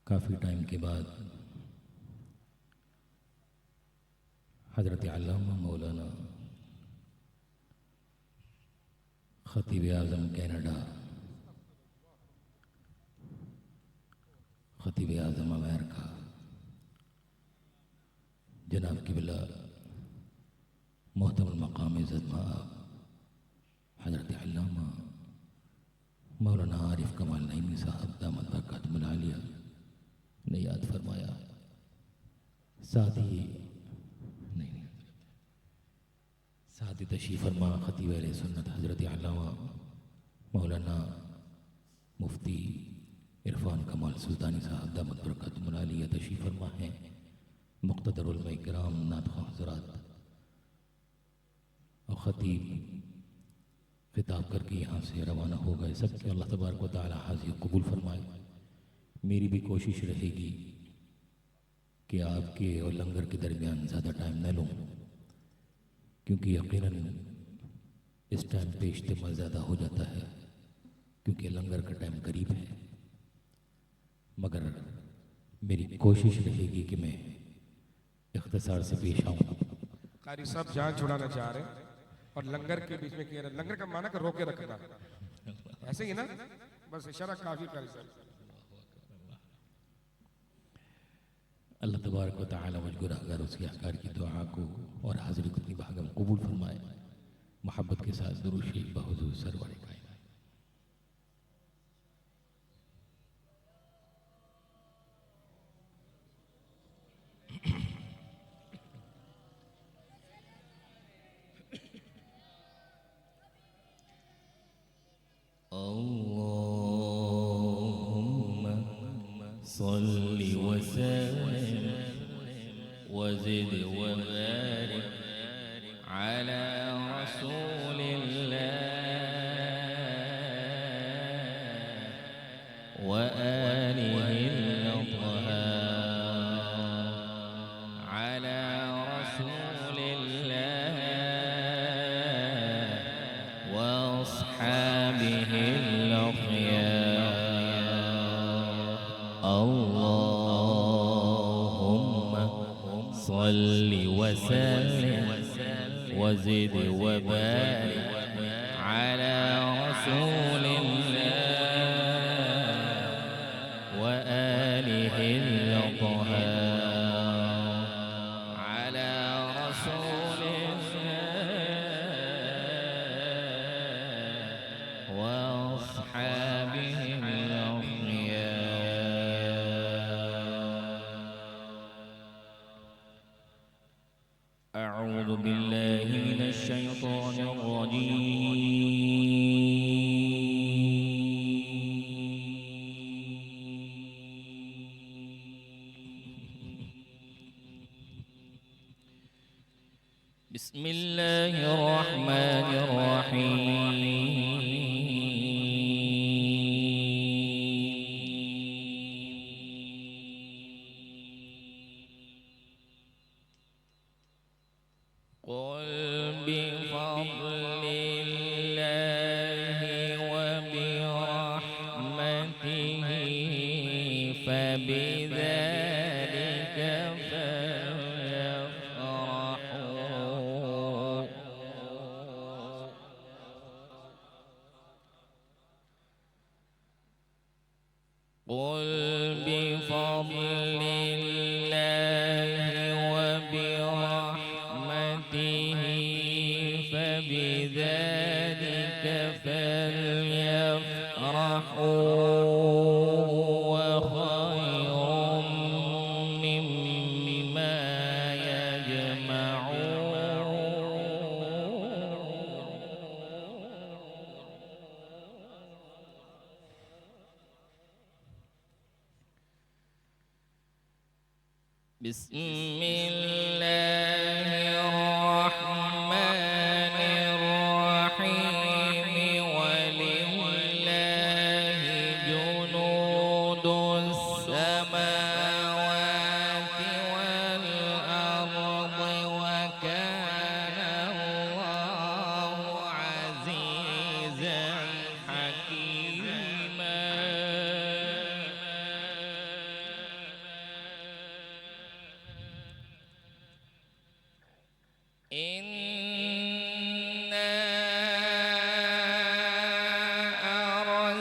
काफ़ी टाइम के बाद हज़रत अल्लामा मौलाना ख़तीब आज़म कनाडा, ख़तीब आज़म अमेरिका जनाब क़िबला मोहतरम मकाम इज़्ज़त हज़रत अल्लामा मौलाना आरिफ कमाल नईमी साहब दामद बरकातुहुल आलिया ने याद फरमाया। साथ ही तशरीफ़ फरमा ख़तीब अहले सुन्नत हज़रत अल्लामा मौलाना मुफ्ती इरफान कमाल सुल्तानी साहब दामद बरकातुहुल आलिया तशरीफ़ फरमा हैं। मुक़्तदर उलमा इकराम नातख़्वां हज़रात और ख़तीब खिताब करके यहाँ से रवाना हो गए। सबके अल्लाह तबारक व तआला हाज़िर कबूल फरमाए। मेरी भी कोशिश रहेगी कि आपके और लंगर के दरमियान ज़्यादा टाइम न लूँ, क्योंकि यकीनन इस टाइम पे इज्तिमा ज़्यादा हो जाता है, क्योंकि लंगर का टाइम करीब है। मगर मेरी कोशिश रहेगी कि मैं इख्तिसार से पेश आऊँ। कारी साहब जान छुड़ाना चाह रहे हैं और लंगर के बीच में कह रहे, लंगर का माना कर रोके रखना, ऐसे ही ना, बस इशारा काफी। कारी साहब अल्लाह तबारक व तआला मुझ गुनहगार उसके अहकार की दुआ को और हाज़िरी को अपनी बारगाह में कबूल फरमाए। मोहब्बत के साथ दुरूद शरीफ बहुज़ूर सरवर कायनात। अल्लाहुम्मा सल्लि व सल्लिम व ज़िद व बारिक अला रसूलिल्लाह व आलिहिल अत्हार अला रसूलिल्लाह व अस्हाबिहिल अख़यार। अल्लाहुम्मा सल्लि व सल्लिम व ज़िद व बारिक अला रसूलिल्लाह व आलिहिल अत्हार अला रसूलिल्लाह व अस्हाबिहिल अख़यार। अऊज़ु बिल्लाहि मिनश शैतानिर रजीम। बिस्मिल्लाहिर रहमानिर रहीम। क़ुल बिफ़ज़लिल्लाहि व बिरहमतिहि फबिज़ालिका फलयफ़रहू। क़ुल बिफ़ज़लिल्लाहि व बिरहमतिहि फबिज़ालिका फलयफ़रहू हुव ख़ैरुम मिम्मा यजमऊन। बिस्मिल्लाहिर्रहमानिर्रहीम। वलिल्लाहि जुनूदुस समावाति वल अर्दि व काना अल्लाहु अज़ीज़न हकीमा।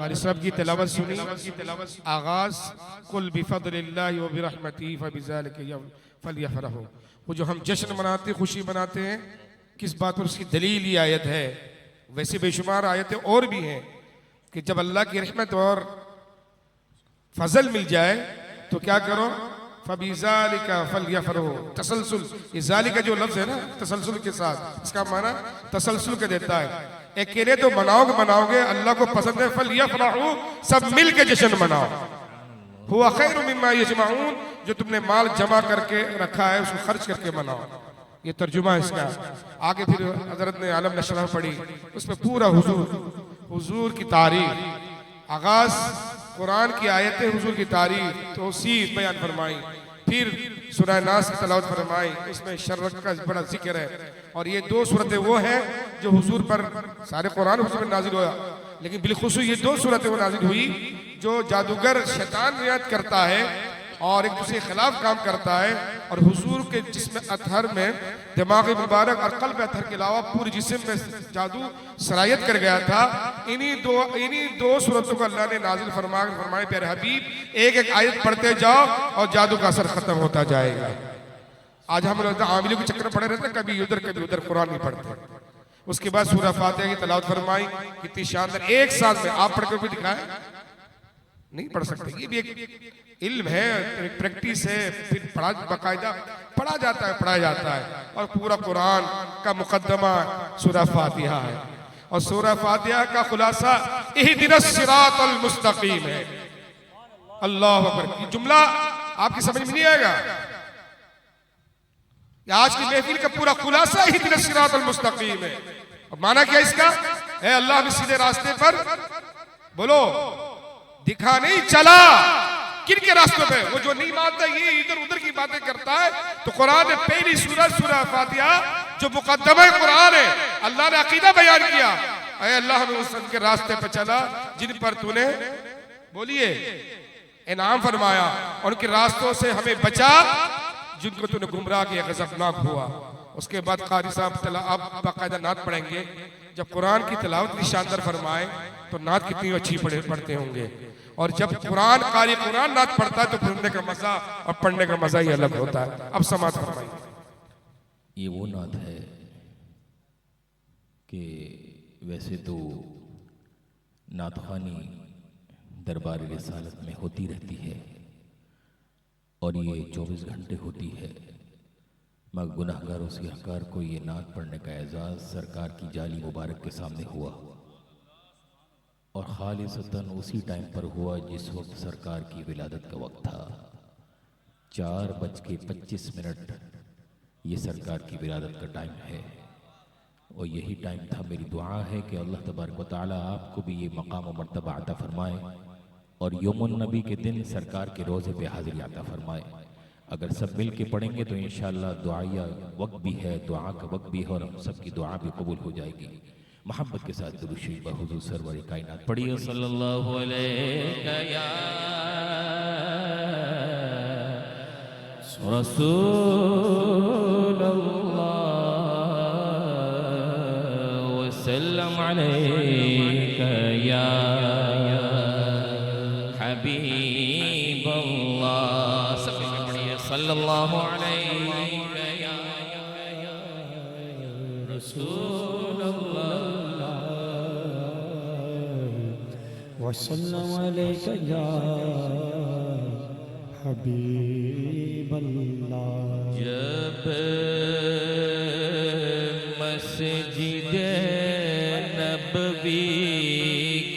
कारी साहब की तिलावत सुनी। आगाज कुल बिफदलिल्लाहि व बिरहमतिही फबिज़ालिका फलयफ़रहू। वो जो हम जश्न मनाते खुशी मनाते हैं किस बात पर, उसकी दलील ये आयत है। वैसे बेशुमार आयतें और भी हैं कि जब अल्लाह की रहमत और फजल मिल जाए तो क्या करो, फबिज़ालिका फलयफ़रहू। तसलसल, ये ज़ालिका जो लफ्ज़ है ना तसलसल के साथ, इसका माना तसलसल के देता है। अकेले तो मनाओगे अल्लाह को पसंद है, फलयफ़रहू, सब मिल के जश्न मनाओ। हुवा खैरु मिम्मा यजमऊन, जो तुमने माल जमा करके रखा है उसको खर्च करके मनाओ। ये तर्जुमा है इसका। आगे फिर हजरत ने आलम नशरा पढ़ी, उसमें पूरा हुजूर की तारीफ, आगाज कुरान की आयतें हुजूर की तारीफ तौसीफ बयान फरमाई। फिर सूरह नास की तिलावत फरमाई, इसमें शर्रत का बड़ा जिक्र है। और ये दो सूरतें वो हैं जो हुजूर पर, सारे कुरान हुजूर पर नाजिल हुआ, लेकिन बिलखुसूस ये दो सूरतें वो नाजिल हुई जो जादूगर शैतान रियायत करता है और एक दूसरे के खिलाफ काम करता है। और हुजूर के जिस्म अतहर में दिमाग मुबारक और कल्ब अतहर के अलावा पूरे जिस्म में जादू सरायत कर गया था। इन्हीं दो सूरतों को अल्लाह ने नाजिल फरमाए प्यारे हबीब, एक एक आयत पढ़ते जाओ और जादू का असर खत्म होता जाएगा। आज हम लोग आमिलों के चक्कर पड़े रहते हैं, कभी उधर कुरान नहीं पढ़ते। उसके बाद सूरह फातिहा की तिलावत फरमाई, कितनी शानदार। एक साल में आप पढ़ कर भी दिखाए, नहीं पढ़ सकते। ये भी एक इल्म है, एक प्रैक्टिस है, फिर बाकायदा पढ़ा जाता है। और पूरा कुरान का मुकद्दमा सूरह फातिहा है और सूरह फातिहा का खुलासा इहदिनस सिरातल मुस्तकीम है। अल्लाह अकबर। ये जुमला आपकी समझ में नहीं आएगा। आज की महफिल का पूरा खुलासा इहदिनस सिरातल मुस्तकीम है। और माना क्या इसका है, अल्लाह भी सीधे रास्ते पर बोलो दिखा नहीं चला। किन के रास्तों पे? वो जो नहीं मानता, ये इधर उधर की बातें करता है। तो कुरान ने पहली सूरह फातिहा जो मुकद्दमा कुरान है, अल्लाह ने अकीदा बयान किया, अरे अल्लाह हमें उस के रास्ते पे चला जिन पर तूने बोलिए इनाम फरमाया, उनके रास्तों से हमें बचा जिनको तूने गुमराह किया, गजबनाक हुआ। उसके बाद कारी साहब आप बाकायदा नात पढ़ेंगे। जब कुरान की तिलावत की शानदार फरमाए तो नात कितनी अच्छी पढ़ते होंगे। और जब कुरान नात पढ़ता है तो सुनने का मजा और पढ़ने का मजा ही अलग होता है। अब समाज फरमाइए। ये वो नात है कि वैसे तो नातख़्वानी दरबार रिसालत में होती रहती है और ये 24 घंटे होती है, मगर गुनाहगार उस हकार को ये नात पढ़ने का एजाज़ सरकार की जाली मुबारक के सामने हुआ और खालिसतन उसी टाइम पर हुआ जिस वक्त सरकार की विलादत का वक्त था। 4:25 ये सरकार की विलादत का टाइम है और यही टाइम था। मेरी दुआ है कि अल्लाह तबारक व तआला आपको भी ये मकाम व मर्तबा अता फरमाए और यौमुन नबी के दिन सरकार के रोज़े पे हाज़िरी अता फरमाए। अगर सब मिल के पढ़ेंगे तो इंशाअल्लाह दुआया वक्त भी है, दुआ का वक्त भी है और हम सब की दुआ भी कबूल हो जाएगी। मोहब्बत के साथ दुरूद शरीफ पर हुज़ूर सरवर कायनात पढ़िए सल्लल्लाहु अलैहि या रसूलल्लाह वसल्लम अलैका या हबीबल्लाह। सब मिलकर पढ़िए सल्लल्लाहु अलैका या रसूलल्लाह वसल्लम अलैका या हबीबल्लाह। जब मस्जिद नबवी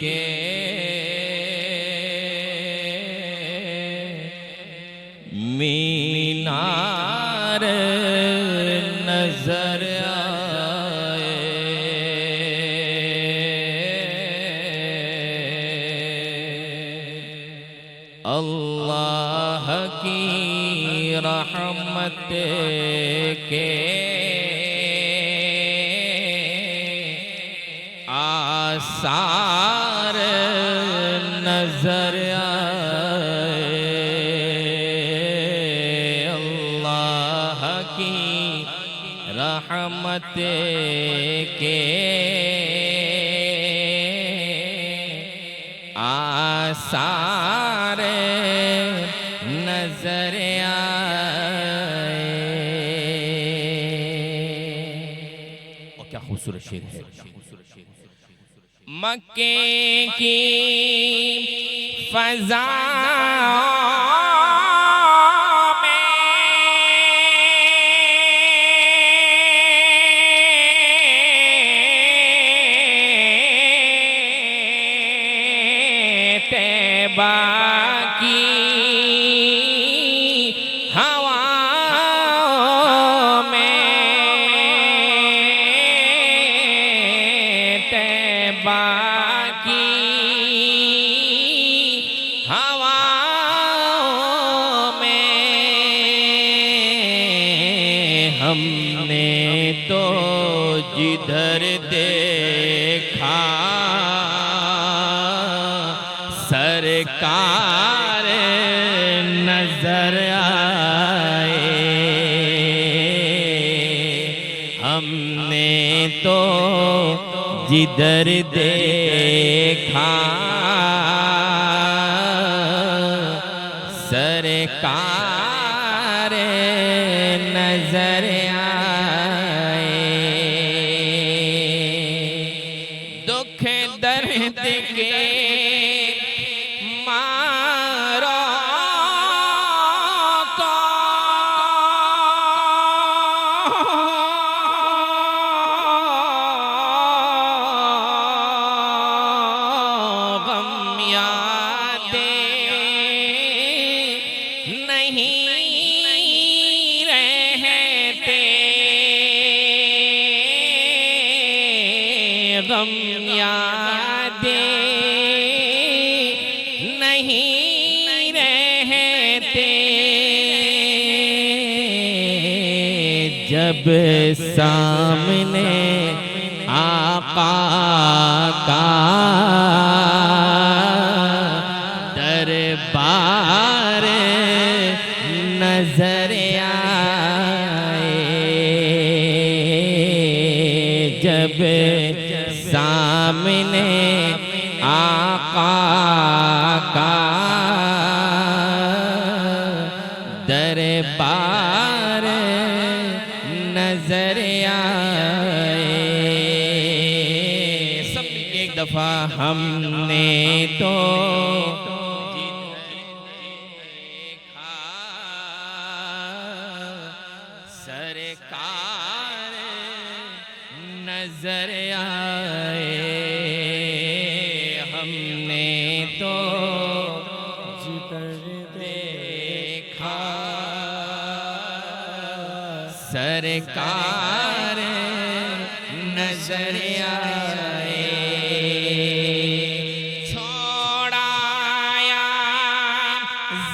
के मीनार नजर आए, अल्लाह की रहमत के आसार नजर आए, अल्लाह की रहमत के आसार नजर आए। और क्या खूबसूरत शेर है। मक्के की फजा बाकी हवा में तैबा की हवा में हमने तो जिधर देखा सरकार नजर आए, हमने तो जिधर देखा सरकार नजर आए। दुख दर्द के गम यादें नहीं रहते, जब सामने आका का दरबार नजर आए, जब सामने आका का दरबार नजर आए। सब एक दफा हमने तो सरकार नजर आए, हमने तो देखा सरकार नजर आए। छोड़ाया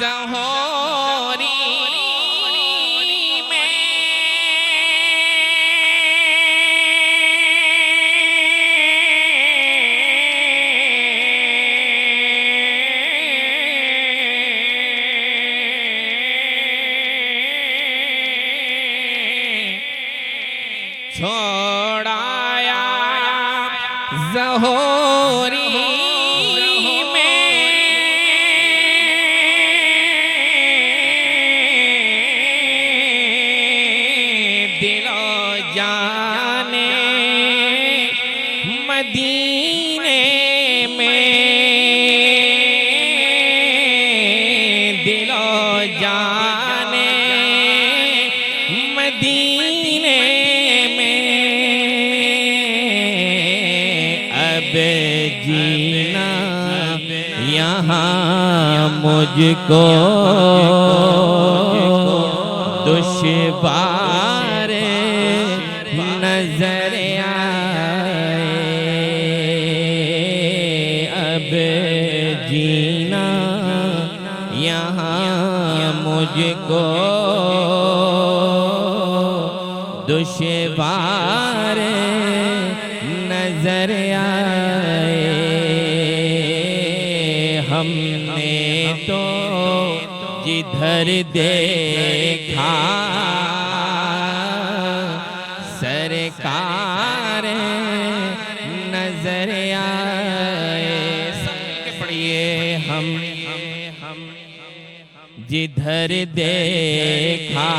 ज़होरी छोड़ाया ज़होरी में दिलो जाने मदीने में, दिलो जाने मदीने अब जीना यहाँ मुझको दुश्वार नजर आए, अब जीना यहाँ मुझको दुश्वार नजर आए। हमने तो जिधर देखा सरकार नजर आए। सबके पढ़िए हम जिधर देखा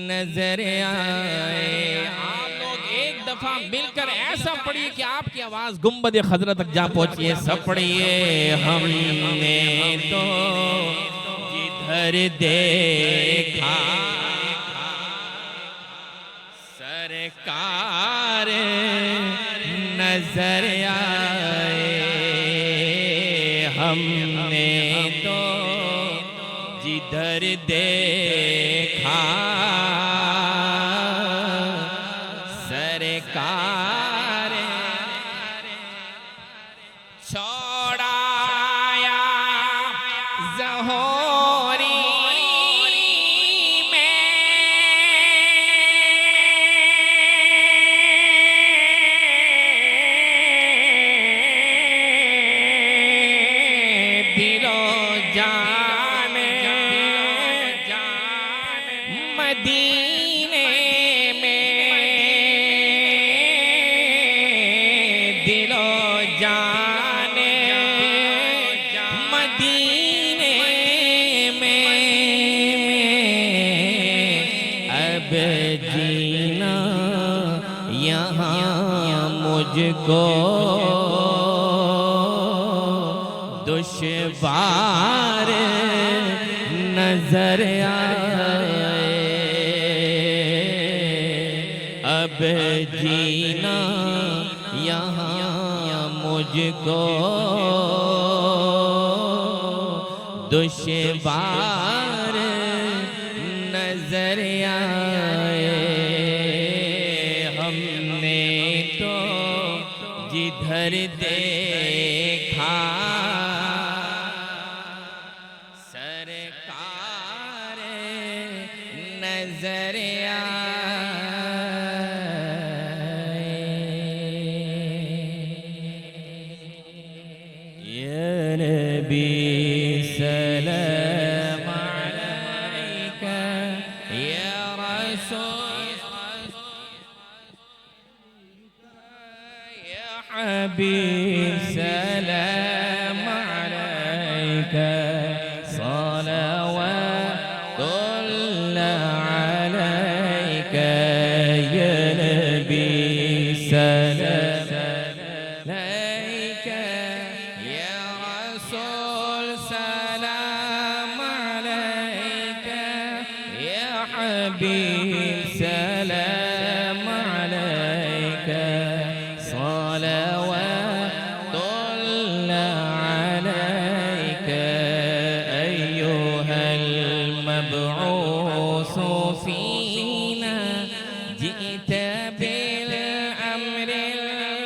नजर आए। आप लोग एक दफा मिलकर ऐसा पढ़िए कि आपकी आवाज गुंबद खजरा तक जा पहुंचिए। सब पढ़िए हमने तो जिधर देखा सरकार नजर आए, हमने तो जिधर देखा सरकार छोड़ाया ज़होरी में दिलो जाने मदीने में, दिलो जाने मदीने में अब जीना यहाँ मुझको दुश्वार नजर आए, अब जीना यहाँ मुझको दुश्वार नजर आए। हमने तो जिधर देखा सरकार नजर सलाम अलैका या रसूल या हबीब सलाम अलैका सलावतुल्लाह अलैका जित बिलअम्र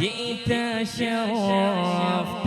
जित शरफ़्त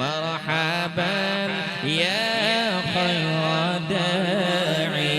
मरहबा या खैर दाई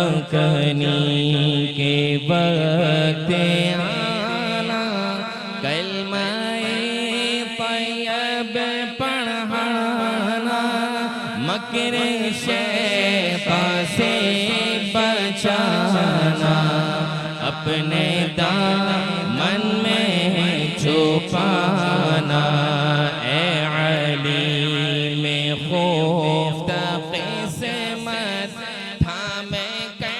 अपजकनी के वक्त आना कलमाए तैयब पढ़ाना मकर शैतान से बचाना अपने दामन में छुपाना ए अली में खौफ किस्मत थामे के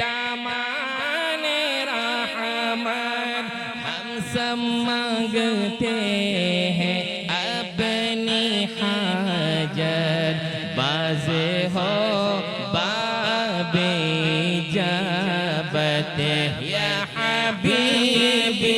दामन रहमत हम सब मांगते हैं अपनी हाजत बाज़ हो बाबे जबत या हबीबी